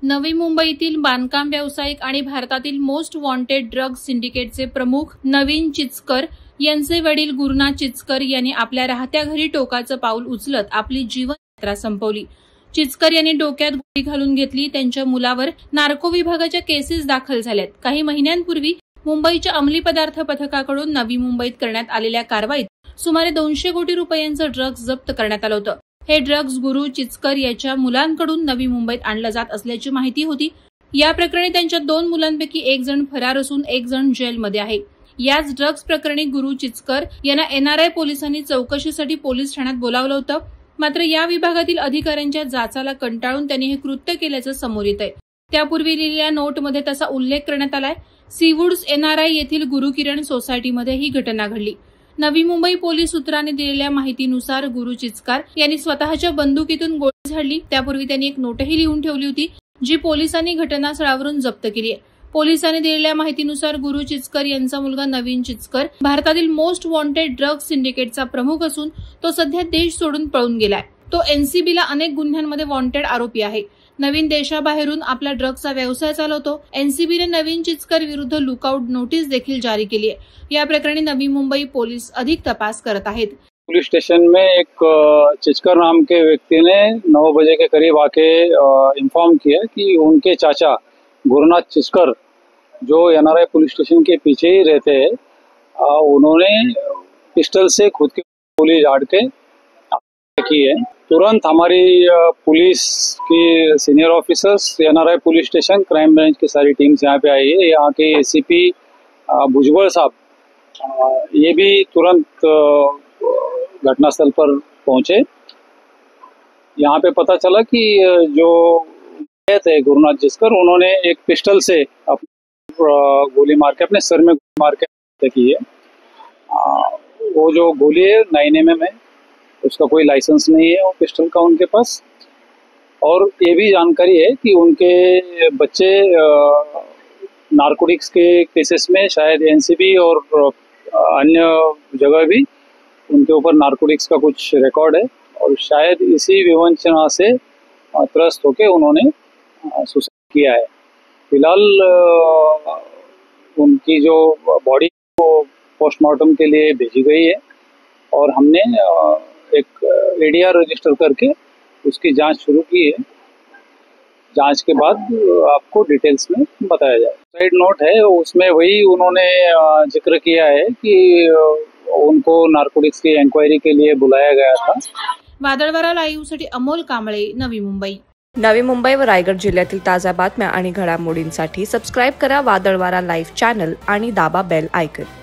नवी मुंबईतील बांधकाम व्यावसायिक आणि भारतातील मोस्ट वॉन्टेड ड्रग सिंडिकेटचे प्रमुख नवीन चिचकर यांचे वडील गुरुनाथ चिचकर यांनी आपल्या राहत्या घरी टोकाचं पाऊल उचलत आपली जीवनयात्रा संपवली। चिचकर यांनी डोक्यात गोळी घालून घेतली। त्यांच्या मुलावर नार्को विभागाच्या केसेस दाखल झाल्यात। काही महिन्यांपूर्वी मुंबईच्या अंमली पदार्थ पथकाकडून नवी मुंबईत करण्यात आलेल्या कारवाईत सुमारे 200 कोटी रुपयांचं ड्रग्ज जप्त करण्यात आलं होतं। हे ड्रग्ज गुरु चिचकर याच्या मुलांकडून नवी मुंबईत आणलं जात असल्याची माहिती होती। या प्रकरणी त्यांच्या 2 मुलांपैकी एक जण फरार असून एक जण जेलमध्ये आहे। याच ड्रग्ज प्रकरणी गुरु चिचकर यांना एनआरआय पोलिसांनी चौकशीसाठी पोलीस ठाण्यात बोलावलं होतं। मात्र या विभागातील अधिकाऱ्यांच्या जाचाला कंटाळून त्यांनी हे कृत्य केल्याचं समोर येत आहे। त्यापूर्वी लिहिलेल्या नोटमध्ये तसा उल्लेख करण्यात आलाय। सीवूड्स एनआरआय येथील गुरुकिरण सोसायटीमध्ये ही घटना घडली। नवी मुंबई पोलीस सूत्रांनी दिलेल्या माहितीनुसार गुरु चिचकर यांनी स्वतःच्या बंदुकीतून गोळी झाडली। त्यापूर्वी त्यांनी एक नोटही लिहून ठेवली होती, जी पोलिसांनी घटनास्थळावरून जप्त केली आहे। पोलिसांनी दिलेल्या माहितीनुसार गुरु चिचकर यांचा मुलगा नवीन चिचकर भारतातील मोस्ट वॉन्टेड ड्रग सिंडिकेटचा प्रमुख असून तो सध्या देश सोडून पळून गेलाय। तो एनसीबीला अनेक गुन्ह्यांमध्ये वॉन्टेड आरोपी आहे। नवीन देशाबाहेरून आपला ड्रग्सचा व्यवसाय चालवतो। एनसीबीने नवीन चिचकर विरुद्ध लुकआउट नोटीस देखील जारी केली आहे। या प्रकरणी नवी मुंबई पोलीस अधिक तपास करत आहेत। पुलिस स्टेशन में एक चिचकर नाम के व्यक्ति ने 9 बजे के करीब आके इन्फॉर्म किया कि उनके चाचा गुरुनाथ चिचकर जो एनआरआई पुलिस स्टेशन के पीछे ही रहते हैं, उन्होंने पिस्टल से खुद की गोली झाड़ के की है। तुरंत हमारी पुलिस की senior officers, NRI police station, crime branch की सारी टीम्स यहाँ पे आई है। यहाँ के एसीपी भुजबल साहब ये भी तुरंत घटनास्थल पर पहुंचे। यहाँ पे पता चला कि जो थे गुरुनाथ चिचकर, उन्होंने एक पिस्टल से गोली मार के अपने सर में मार के की है। वो जो गोली है 9mm है, उसका कोई लाइसेंस नहीं है वो पिस्टल का उनके पास। और ये भी जानकारी है कि उनके बच्चे नारकोटिक्स के केसेस में शायद एनसीबी और अन्य जगह भी उनके ऊपर नारकोटिक्स का कुछ रिकॉर्ड है, और शायद इसी विवंचना से त्रस्त होकर उन्होंने सुसाइड किया है। फिलहाल उनकी जो बॉडी को पोस्टमार्टम के लिए भेजी गई है और हमने एक एडीआर रजिस्टर करके उसकी जांच शुरू की है। जांच के बाद आपको डिटेल्स में बताया जाए। साइड नोट है, उसमें वही उन्होंने जिक्र किया है कि उनको नार्कोटिक्स की एन्क्वायरी के लिए बुलाया गया था। वादळवारा लाईव्हसाठी अमोल कांबळे, नवी मुंबई। नवी मुंबई व रायगड जिल्ह्यातील ताज्या बातम्या आणि घडामोडींसाठी सबस्क्राईब करा वादळवारा लाईव्ह चॅनल आणि दाबा बेल आयकॉन।